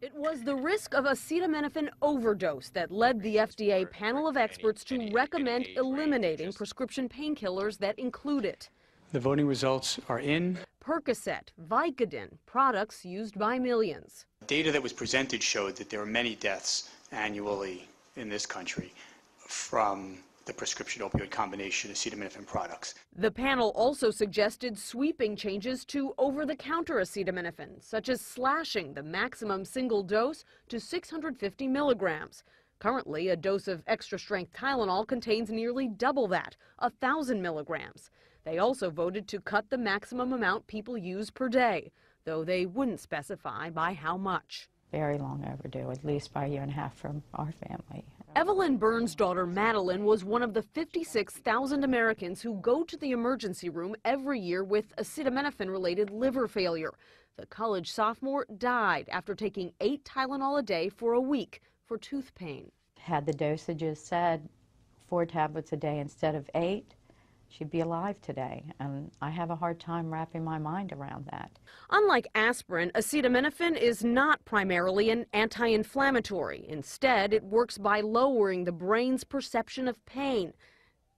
It was the risk of acetaminophen overdose that led the FDA panel of experts to recommend eliminating prescription painkillers that include it. The voting results are in. Percocet, Vicodin, products used by millions. Data that was presented showed that there are many deaths annually in this country from the prescription opioid combination acetaminophen products. The panel also suggested sweeping changes to over-the-counter acetaminophen, such as slashing the maximum single dose to 650 milligrams. Currently, a dose of extra-strength Tylenol contains nearly double that, 1,000 milligrams. They also voted to cut the maximum amount people use per day, though they wouldn't specify by how much. Very long overdue, at least by a year and a half from our family. Evelyn Burns' daughter Madeline was one of the 56,000 Americans who go to the emergency room every year with acetaminophen-related liver failure. The college sophomore died after taking 8 Tylenol a day for a week for tooth pain. Had the dosages said 4 tablets a day instead of 8, she'd be alive today, and I have a hard time wrapping my mind around that. Unlike aspirin, acetaminophen is not primarily an anti-inflammatory. Instead, it works by lowering the brain's perception of pain.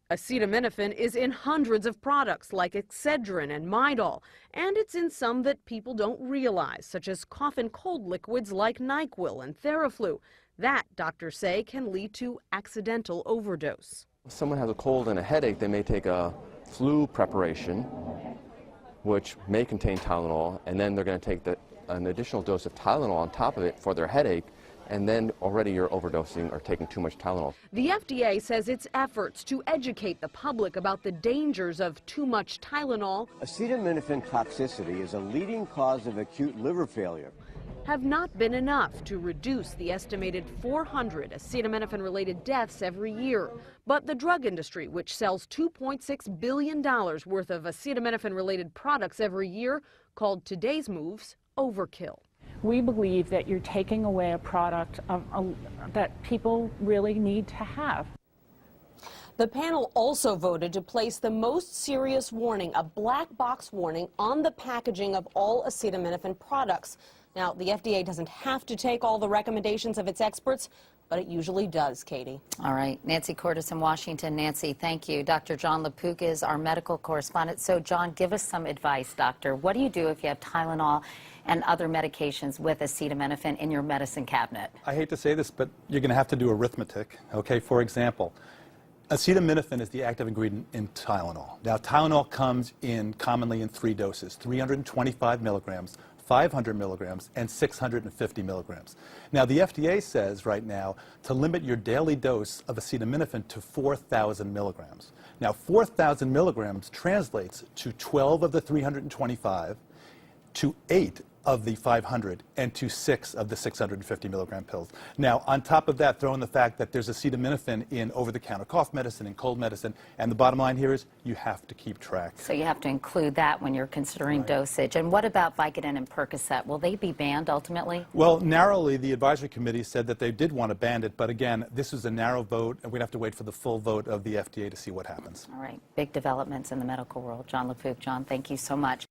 Acetaminophen is in hundreds of products like Excedrin and Midol, and it's in some that people don't realize, such as cough and cold liquids like NyQuil and Theraflu. That, doctors say, can lead to accidental overdose. If someone has a cold and a headache, they may take a flu preparation, which may contain Tylenol, and then they're going to take an additional dose of Tylenol on top of it for their headache, and then already you're overdosing or taking too much Tylenol. The FDA says its efforts to educate the public about the dangers of too much Tylenol Acetaminophen toxicity is a leading cause of acute liver failure. have not been enough to reduce the estimated 400 acetaminophen-related deaths every year. But the drug industry, which sells $2.6 billion worth of acetaminophen-related products every year, called today's moves overkill. We believe that you're taking away a product that people really need to have. The panel also voted to place the most serious warning, a black box warning, on the packaging of all acetaminophen products. Now, the FDA doesn't have to take all the recommendations of its experts, but it usually does, Katie. All right. Nancy Cordes in Washington. Nancy, thank you. Dr. John LaPook is our medical correspondent. So, John, give us some advice, doctor. What do you do if you have Tylenol and other medications with acetaminophen in your medicine cabinet? I hate to say this, but you're going to have to do arithmetic. Okay, for example, acetaminophen is the active ingredient in Tylenol. Now, Tylenol comes commonly in 3 doses, 325 milligrams, 500 milligrams, and 650 milligrams. Now, the FDA says right now to limit your daily dose of acetaminophen to 4,000 milligrams. Now, 4,000 milligrams translates to 12 of the 325, to 8 of the 500, and to 6 of the 650 milligram pills. Now, on top of that, throw in the fact that there's acetaminophen in over-the-counter cough medicine and cold medicine, and the bottom line here is you have to keep track. So you have to include that when you're considering dosage. And what about Vicodin and Percocet? Will they be banned ultimately? Well, narrowly, the advisory committee said that they did want to ban it, but again, this is a narrow vote, and we'd have to wait for the full vote of the FDA to see what happens. All right. Big developments in the medical world. John LaPook. John, thank you so much.